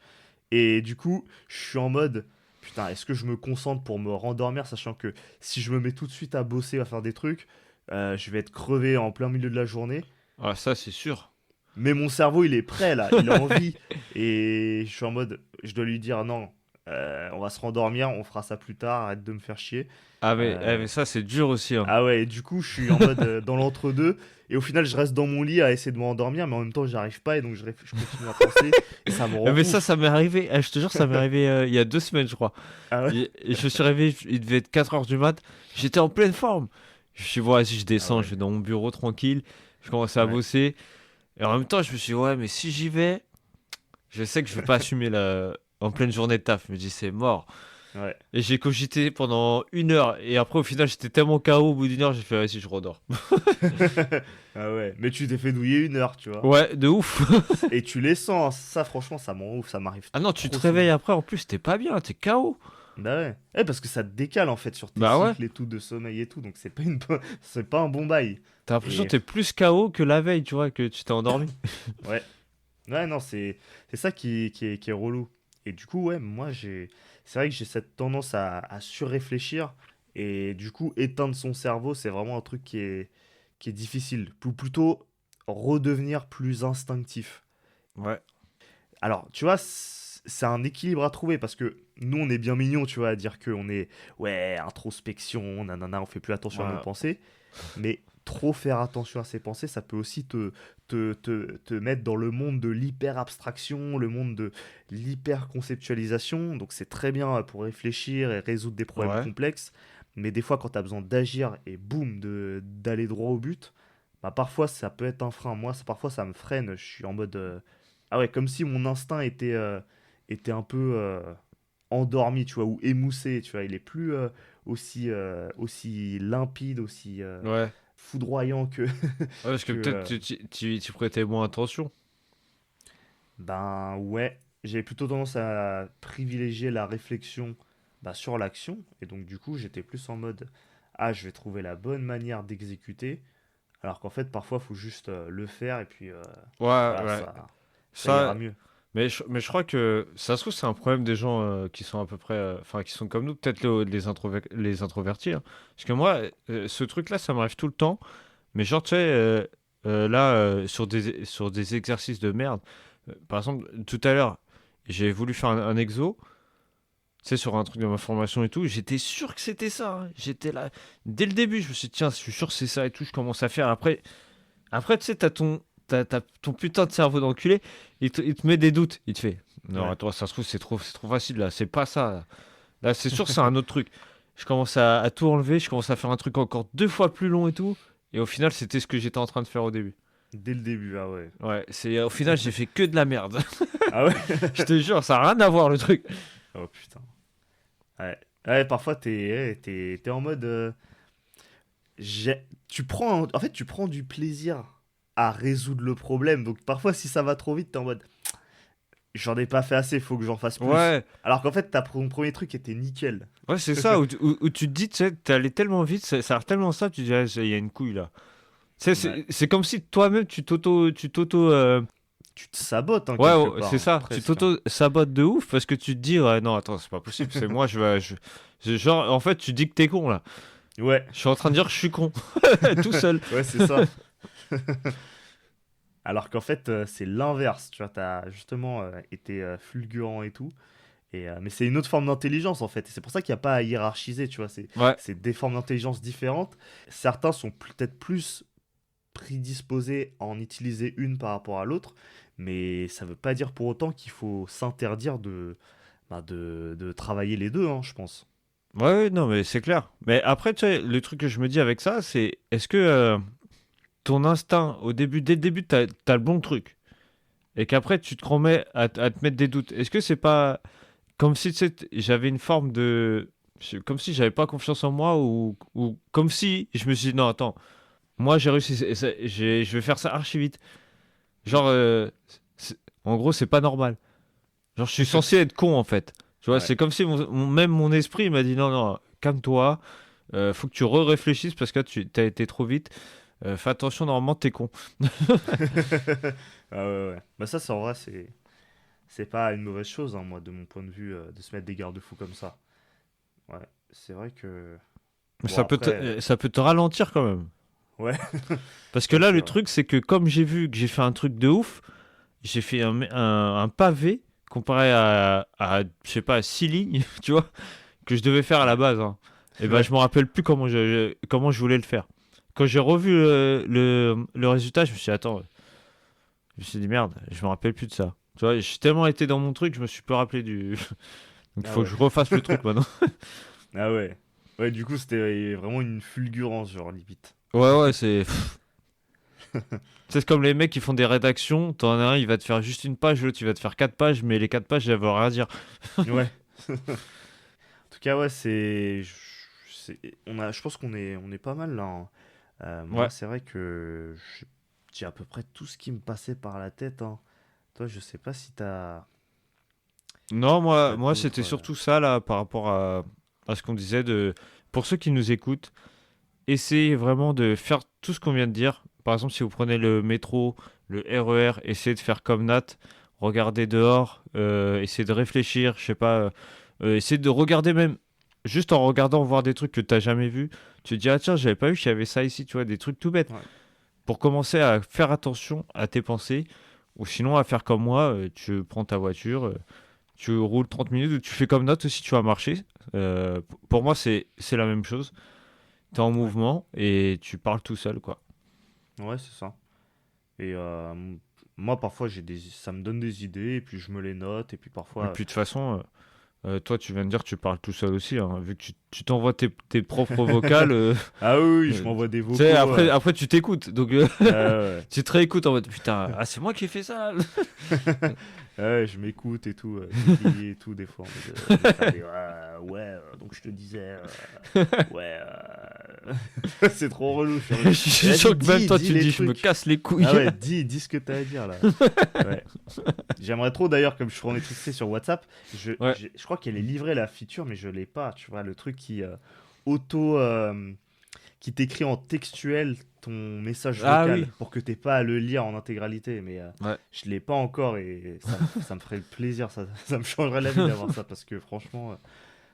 B: Et du coup, je suis en mode, putain, est-ce que je me concentre pour me rendormir, sachant que si je me mets tout de suite à bosser, à faire des trucs, je vais être crevé en plein milieu de la journée.
A: Ah, ça, c'est sûr.
B: Mais mon cerveau, il est prêt là, il a envie. Et je suis en mode, je dois lui dire non, on va se rendormir, on fera ça plus tard, arrête de me faire chier.
A: Mais ça, c'est dur aussi, hein.
B: Ah ouais, et du coup, je suis en mode dans l'entre-deux. Et au final, je reste dans mon lit à essayer de me rendormir, mais en même temps, j'arrive pas. Et donc, je continue à penser. Et ça me rend
A: Mais
B: ouf.
A: ça m'est arrivé, je te jure, ça m'est arrivé il y a 2 semaines, je crois.
B: Ah ouais?
A: Et je me suis réveillé, il devait être 4 heures du mat. J'étais en pleine forme. Je me suis dit, ouais, si je
B: Ah
A: descends,
B: ouais.
A: je vais dans mon bureau tranquille. Je commençais à
B: Ouais.
A: bosser. Et en même temps, je me suis dit, ouais, mais si j'y vais, je sais que je vais pas assumer en pleine journée de taf. Je me dis, c'est mort.
B: Ouais.
A: Et j'ai cogité pendant 1 heure. Et après, au final, j'étais tellement KO au bout d'1 heure, j'ai fait, vas-y, je redors.
B: Ah ouais. Mais tu t'es fait douiller 1 heure, tu vois.
A: Ouais, de ouf.
B: Et tu les sens, hein. Ça, franchement, ça m'en ouf. Ça m'arrive
A: Ah non, tu te
B: trop
A: réveilles
B: souvent.
A: après, en plus, t'es pas bien, t'es KO.
B: Bah ouais. Eh, parce que ça te décale en fait sur tes
A: Bah ouais.
B: cycles et tout de sommeil et tout. Donc, c'est pas un bon bail.
A: T'as l'impression
B: Et
A: que t'es plus KO que la veille, tu vois, que tu t'es endormi.
B: ouais. Ouais, non, c'est ça qui est relou. Et du coup, ouais, c'est vrai que j'ai cette tendance à surréfléchir. Et du coup, éteindre son cerveau, c'est vraiment un truc qui est difficile. Ou plutôt redevenir plus instinctif.
A: Ouais.
B: Alors, tu vois, c'est un équilibre à trouver parce que nous, on est bien mignons, tu vois, à dire qu'on est, ouais, introspection, nanana, on fait plus attention à nos
A: Ouais.
B: pensées. Mais trop faire attention à ses pensées, ça peut aussi te mettre dans le monde de l'hyper-abstraction, le monde de l'hyper-conceptualisation. Donc c'est très bien pour réfléchir et résoudre des problèmes
A: Ouais.
B: complexes. Mais des fois, quand tu as besoin d'agir et boum, d'aller droit au but, bah parfois ça peut être un frein. Moi, parfois ça me freine. Je suis en mode, Ah ouais, comme si mon instinct était un peu endormi, tu vois, ou émoussé, tu vois. Il est plus aussi limpide, aussi
A: Ouais.
B: foudroyant que,
A: Ouais, parce que
B: que
A: peut-être tu prêtais moins attention.
B: ben ouais, j'ai plutôt tendance à privilégier la réflexion sur l'action. Et donc, du coup, j'étais plus en mode, ah, je vais trouver la bonne manière d'exécuter. Alors qu'en fait, parfois, il faut juste le faire et puis
A: Ouais,
B: voilà,
A: ouais.
B: ça
A: Ça,
B: ira mieux.
A: mais je crois que ça se trouve, c'est un problème des gens qui sont à peu près. Enfin, qui sont comme nous, peut-être les introvertis, hein. Parce que moi, ce truc-là, ça m'arrive tout le temps. Mais genre, tu sais, là, sur des exercices de merde, par exemple, tout à l'heure, j'ai voulu faire un exo, tu sais, sur un truc de ma formation et tout, j'étais sûr que c'était ça, hein. J'étais là, dès le début, je me suis dit, tiens, je suis sûr que c'est ça et tout, je commence à faire. Après tu sais, t'as ton putain de cerveau d'enculé, il te met des doutes, il te fait, non,
B: Ouais.
A: attends, ça se trouve, c'est trop facile, là, c'est pas ça. Là, c'est sûr, c'est un autre truc. Je commence à tout enlever, je commence à faire un truc encore 2 fois plus long et tout, et au final, c'était ce que j'étais en train de faire au début.
B: Dès le début, ah ouais.
A: Ouais, au final, j'ai fait que de la merde.
B: Ah ouais?
A: Je te jure, ça a rien à voir le truc.
B: Oh putain. Ouais. Ouais, parfois, t'es en mode. Tu prends du plaisir à résoudre le problème. Donc, parfois, si ça va trop vite, t'es en mode. J'en ai pas fait assez, faut que j'en fasse plus.
A: Ouais,
B: Alors qu'en fait, ton premier truc était nickel.
A: ouais, c'est ça, où tu te dis, tu sais, t'es allé tellement vite, ça a l'air tellement ça, tu dis, ah, il y a une couille là. Tu sais,
B: Ouais.
A: c'est comme si toi-même, tu t'auto.
B: Tu te sabotes, hein,
A: Ouais,
B: quelque
A: ouais,
B: part,
A: c'est
B: hein,
A: ça, tu
B: presque, hein.
A: t'auto-sabotes de ouf parce que tu te dis, ouais, non, attends, c'est pas possible, c'est moi, genre, en fait, tu dis que t'es con là.
B: Ouais,
A: Je suis en train de dire que je suis con, tout seul.
B: ouais, c'est ça. Alors qu'en fait, c'est l'inverse. Tu vois, t'as justement été fulgurant et tout. Mais c'est une autre forme d'intelligence en fait. Et c'est pour ça qu'il n'y a pas à hiérarchiser, tu vois.
A: Ouais,
B: C'est des formes d'intelligence différentes. Certains sont peut-être plus prédisposés à en utiliser une par rapport à l'autre. Mais ça veut pas dire pour autant qu'il faut s'interdire de travailler les deux, hein, je pense.
A: ouais, ouais, non, mais c'est clair. Mais après, tu sais, le truc que je me dis avec ça, c'est est-ce que ton instinct, dès le début, t'as le bon truc, et qu'après, tu te remets à te mettre des doutes, est-ce que c'est pas comme si tu sais, j'avais une forme de. Comme si j'avais pas confiance en moi, ou comme si je me suis dit, non, attends, moi j'ai réussi, je vais faire ça archi vite.
B: Mm.
A: Genre, c'est- en gros, c'est pas normal. Genre, je suis censé être con en fait. Tu vois,
B: Ouais.
A: c'est comme si même mon esprit m'a dit, non, non, calme-toi, faut que tu réfléchisses parce que là, tu t'as été trop vite. Fais attention, normalement, t'es con.
B: Ah ouais, ouais. Bah ça, c'est en vrai, c'est pas une mauvaise chose, hein, moi, de mon point de vue, de se mettre des garde-fous comme ça. Ouais, c'est vrai que.
A: Mais
B: Bon, après,
A: ça peut te ralentir quand même.
B: ouais,
A: Parce que
B: ouais,
A: là,
B: c'est
A: le
B: vrai.
A: truc, c'est que comme j'ai vu que j'ai fait un truc de ouf, j'ai fait un pavé comparé à, je sais pas, 6 lignes, tu vois, que je devais faire à la base, hein. Et ben,
B: Ouais.
A: je me rappelle plus comment je voulais le faire. Quand j'ai revu le résultat, je me suis dit, attends, je me suis dit, merde, je me rappelle plus de ça. Tu vois, j'ai tellement été dans mon truc, je me suis peu rappelé du. Donc, il
B: Ah
A: faut que
B: ouais.
A: je refasse le truc maintenant.
B: Ah ouais. Ouais, du coup, c'était vraiment une fulgurance, genre, limite.
A: Ouais, ouais, c'est. C'est comme les mecs qui font des rédactions, t'en as un, il va te faire juste une page, l'autre, il va te faire 4 pages, mais les 4 pages, elles veulent rien dire.
B: Ouais. En tout cas, ouais, je pense qu'on est pas mal là, hein. Moi,
A: Ouais.
B: c'est vrai que j'ai à peu près tout ce qui me passait par la tête, hein. Toi, je sais pas
A: Non,
B: si
A: moi,
B: t'as
A: moi c'était
B: d'autres.
A: surtout ça, là, par rapport à ce qu'on disait. Pour ceux qui nous écoutent, essayez vraiment de faire tout ce qu'on vient de dire. Par exemple, si vous prenez le métro, le RER, essayez de faire comme Nat. Regardez dehors, essayez de réfléchir, je sais pas. Essayez de regarder même, juste en regardant, voir des trucs que t'as jamais vus. Tu te dis, ah tiens, j'avais pas vu qu'il y avait ça ici, tu vois, des trucs tout bêtes.
B: Ouais.
A: Pour commencer à faire attention à tes pensées, ou sinon à faire comme moi, tu prends ta voiture, tu roules 30 minutes, ou tu fais comme note aussi, tu vas marcher. Pour moi, c'est la même chose. Tu es en
B: Ouais.
A: mouvement et tu parles tout seul, quoi.
B: Ouais, c'est ça. Et moi, parfois, ça me donne des idées, et puis je me les note, et puis
A: Et
B: parfois.
A: puis de toute façon, Toi, tu viens de dire que tu parles tout seul aussi, hein, vu que tu t'envoies tes propres vocales.
B: Ah oui, oui, je
A: Euh,
B: m'envoie des
A: Tu sais,
B: vocaux.
A: après tu t'écoutes, donc
B: Ouais.
A: tu te réécoutes en mode putain, ah, c'est moi qui ai fait ça.
B: Ouais, je m'écoute et tout, j'écris et tout des fois, je vais faire des ouais, donc je te disais, ouais, c'est trop relou.
A: Je suis sûr que même toi tu
B: Les
A: dis je me
B: trucs.
A: casse les couilles.
B: Ah ouais, dis ce que t'as à dire là. Ouais. J'aimerais trop d'ailleurs, comme je suis en électricité sur WhatsApp,
A: Ouais.
B: je crois qu'elle est livrée la feature, mais je l'ai pas, tu vois, le truc qui auto, qui t'écrit en textuel ton message
A: Ah oui.
B: vocal pour que t'aies pas à le lire en intégralité. Mais
A: Ouais.
B: je l'ai pas encore et ça me ferait le plaisir, ça me changerait la vie d'avoir ça parce que franchement,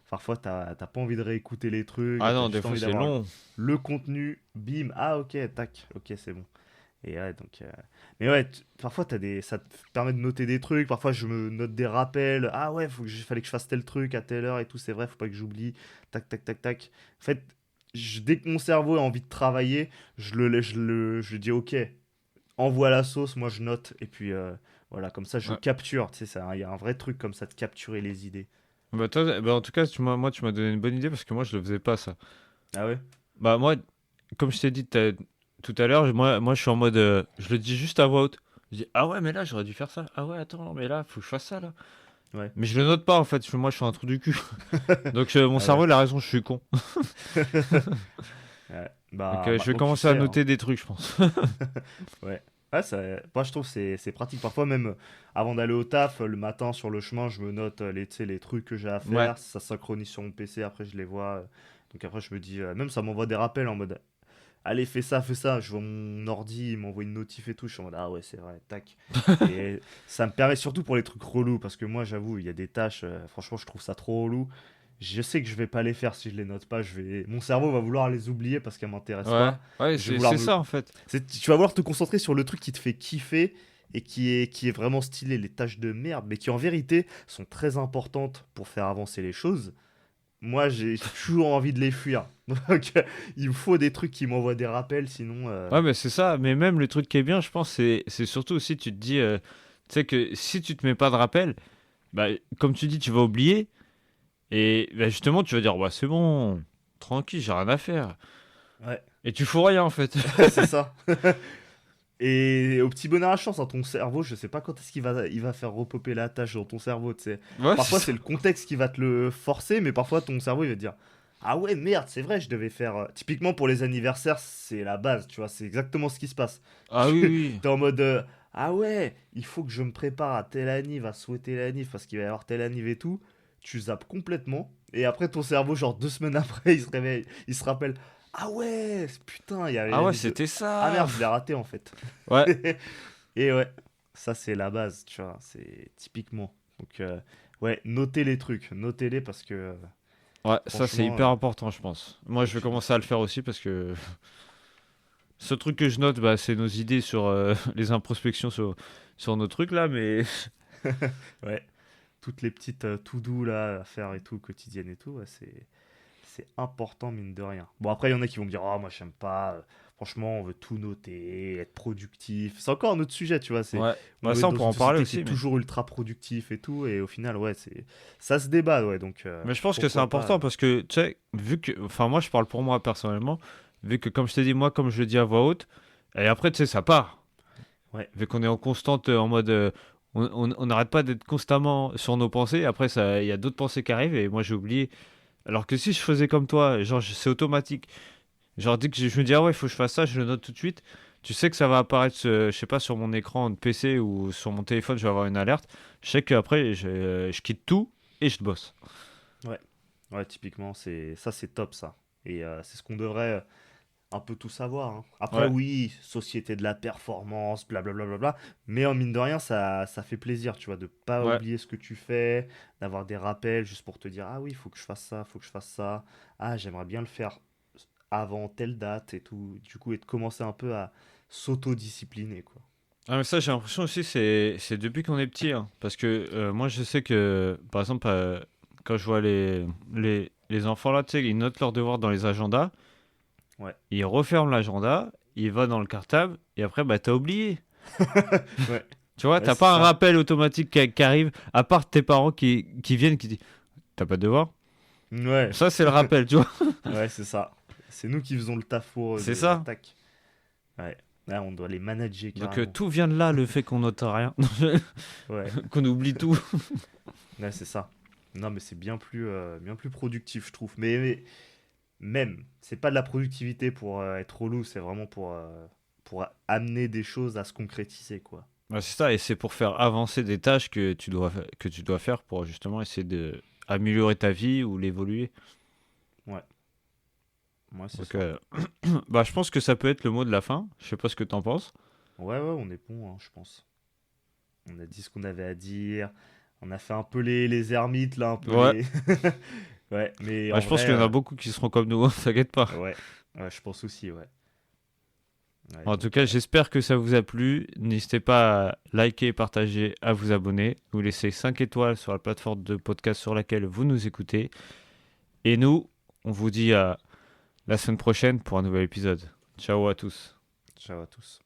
B: parfois t'as pas envie de réécouter les trucs,
A: Ah
B: t'as
A: non, des
B: juste
A: fois
B: envie
A: c'est
B: d'avoir
A: long.
B: le contenu, bim, ah ok, tac, ok, c'est bon. Et ouais, donc. Mais ouais, parfois ça te permet de noter des trucs. Parfois, je me note des rappels. Ah ouais, fallait que je fasse tel truc à telle heure et tout. C'est vrai, faut pas que j'oublie. Tac, tac, tac, tac. En fait, dès que mon cerveau a envie de travailler, je dis ok, envoie la sauce. Moi, je note. Et puis voilà, comme ça, je
A: Ouais.
B: capture. Tu sais, il y a un vrai truc comme ça de capturer les idées.
A: Bah, toi, bah, en tout cas, moi, tu m'as donné une bonne idée parce que moi, je le faisais pas ça.
B: Ah ouais?
A: Bah, moi, comme je t'ai dit tout à l'heure, moi, je suis en mode. Je le dis juste à voix haute. Je dis, ah ouais, mais là, j'aurais dû faire ça. Ah ouais, attends, mais là, faut que je fasse ça, là.
B: Ouais.
A: Mais je le note pas, en fait. Moi, je suis un trou du cul. Donc, mon
B: Ah ouais.
A: cerveau, il a raison, je suis con.
B: Ouais.
A: Donc,
B: Bah,
A: je vais
B: maintenant tu
A: commencer à
B: sais, hein.
A: noter des trucs, je pense.
B: Ouais. Ouais, moi je trouve que c'est pratique. Parfois même avant d'aller au taf, le matin sur le chemin, je me note tu sais, les trucs que j'ai à
A: Ouais.
B: faire. Ça synchronise sur mon PC, après je les vois. Donc après je me dis, même ça m'envoie des rappels en mode, allez fais ça, fais ça. Je vois mon ordi, il m'envoie une notif et tout. Je suis en mode, ah ouais c'est vrai, tac. Et ça me permet surtout pour les trucs relous, parce que moi j'avoue, il y a des tâches, franchement je trouve ça trop relou. Je sais que je vais pas les faire si je les note pas. Mon cerveau va vouloir les oublier parce qu'elles m'intéressent
A: Ouais.
B: pas.
A: Ouais,
B: Je vais vouloir
A: c'est
B: me
A: ça, en fait.
B: tu vas vouloir te concentrer sur le truc qui te fait kiffer et qui est vraiment stylé, les tâches de merde, mais qui en vérité sont très importantes pour faire avancer les choses. Moi, j'ai toujours envie de les fuir. Donc, il me faut des trucs qui m'envoient des rappels, sinon.
A: Ouais, mais c'est ça. Mais même le truc qui est bien, je pense, c'est surtout aussi, tu te dis, tu sais que si tu te mets pas de rappel, bah, comme tu dis, tu vas oublier. Et bah, justement, tu vas dire, ouais, c'est bon, tranquille, j'ai rien à faire.
B: Ouais,
A: Et tu fous rien, en fait.
B: c'est ça. Et au petit bonheur à chance, hein, ton cerveau, je sais pas quand est-ce qu'il va faire repoper la tâche dans ton cerveau, tu sais.
A: Ouais,
B: Parfois,
A: c'est
B: c'est
A: ça.
B: le contexte qui va te le forcer, mais parfois, ton cerveau, il va te dire, ah ouais, merde, c'est vrai, je devais faire. Typiquement, pour les anniversaires, c'est la base, tu vois, c'est exactement ce qui se passe.
A: Ah oui, oui.
B: T'es en mode, ah ouais, il faut que je me prépare à tel anniv, à souhaiter l'anniv, parce qu'il va y avoir tel anniv et tout. Tu zappes complètement. Et après, ton cerveau, genre 2 semaines après, il se réveille, il se rappelle, ah ouais, putain, il y avait
A: Ah ouais,
B: l'anniv de.
A: c'était
B: Ah
A: ça.
B: merde, je l'ai raté en fait.
A: Ouais,
B: Et ouais, ça c'est la base, tu vois, c'est typiquement. Donc ouais, notez les trucs, notez-les parce que
A: ouais, ça c'est
B: franchement,
A: hyper important, je pense. Moi, je vais
B: tu...
A: commencer à le faire aussi parce que ce truc que je note, bah, c'est nos idées sur les introspections sur nos trucs là, mais
B: ouais, toutes les petites to-do là à faire et tout, quotidiennes et tout, ouais, c'est important mine de rien. Bon après il y en a qui vont me dire, oh moi j'aime pas, franchement on veut tout noter, être productif. C'est encore un autre sujet, tu vois,
A: ouais,
B: on
A: bah,
B: veut
A: ça
B: être
A: on
B: dans
A: pourra
B: une
A: en parler
B: société qui est
A: aussi, mais.
B: toujours ultra productif et tout, et au final ouais, ça se débat, ouais, donc
A: Mais je pense que c'est
B: pourquoi pas.
A: important parce que, tu sais, vu que. Enfin, moi, je parle pour moi personnellement. Vu que, comme je t'ai dit, moi, comme je le dis à voix haute, et après, tu sais, ça part.
B: Ouais,
A: Vu qu'on est en constante, en mode. On n'arrête pas d'être constamment sur nos pensées. Après, ça, il y a d'autres pensées qui arrivent et moi, j'ai oublié. Alors que si je faisais comme toi, genre, c'est automatique. Genre, dès que je me dis, ah ouais, il faut que je fasse ça, je le note tout de suite. Tu sais que ça va apparaître, je sais pas, sur mon écran de PC ou sur mon téléphone, je vais avoir une alerte. Je sais qu'après, je quitte tout et je bosse.
B: ouais. Ouais, typiquement, c'est top ça. Et c'est ce qu'on devrait un peu tout savoir, hein. Après,
A: Ouais,
B: oui, société de la performance, blablabla, mais en mine de rien, ça fait plaisir, tu vois, de pas
A: ouais.
B: oublier ce que tu fais, d'avoir des rappels juste pour te dire, ah oui, il faut que je fasse ça, faut que je fasse ça. Ah, j'aimerais bien le faire avant telle date et tout. Du coup, et de commencer un peu à s'auto-discipliner, quoi.
A: Ah, mais ça, j'ai l'impression aussi, c'est depuis qu'on est petit, hein. Parce que moi, je sais que, par exemple, quand je vois les enfants là, tu sais, ils notent leurs devoirs dans les agendas,
B: Ouais.
A: ils referment l'agenda, ils vont dans le cartable, et après, bah, t'as oublié.
B: Ouais,
A: Tu vois,
B: ouais,
A: t'as
B: c'est
A: pas un
B: ça.
A: rappel automatique qui arrive, à part tes parents qui viennent, qui disent, t'as pas de devoir.
B: Ouais,
A: Ça, c'est le rappel, tu vois.
B: ouais, c'est ça. C'est nous qui faisons le taf pour eux
A: C'est
B: de
A: ça.
B: l'attaque. Ouais. Là, on doit les manager
A: Donc
B: carrément.
A: tout vient de là, le fait qu'on note rien,
B: Ouais,
A: qu'on oublie tout.
B: ouais, c'est ça. Non, mais c'est bien plus productif, je trouve. Mais même, c'est pas de la productivité pour être relou, c'est vraiment pour amener des choses à se concrétiser, quoi.
A: Ouais, c'est ça, et c'est pour faire avancer des tâches que tu dois faire pour justement essayer de améliorer ta vie ou l'évoluer.
B: Ouais, moi, c'est
A: Donc,
B: ça.
A: bah, je pense que ça peut être le mot de la fin. Je sais pas ce que t'en penses.
B: Ouais, ouais, on est bon, hein, je pense. On a dit ce qu'on avait à dire. On a fait un peu les ermites, là, un peu
A: Ouais,
B: les. Ouais, mais
A: bah,
B: en
A: je pense
B: vrai,
A: qu'il y en a beaucoup qui seront comme nous, t'inquiète pas.
B: ouais. Ouais, je pense aussi, ouais. Ouais,
A: En tout
B: donc,
A: cas, j'espère que ça vous a plu. N'hésitez pas à liker, partager, à vous abonner, vous laisser 5 étoiles sur la plateforme de podcast sur laquelle vous nous écoutez. Et nous, on vous dit à la semaine prochaine pour un nouvel épisode. Ciao à tous.
B: ciao à tous.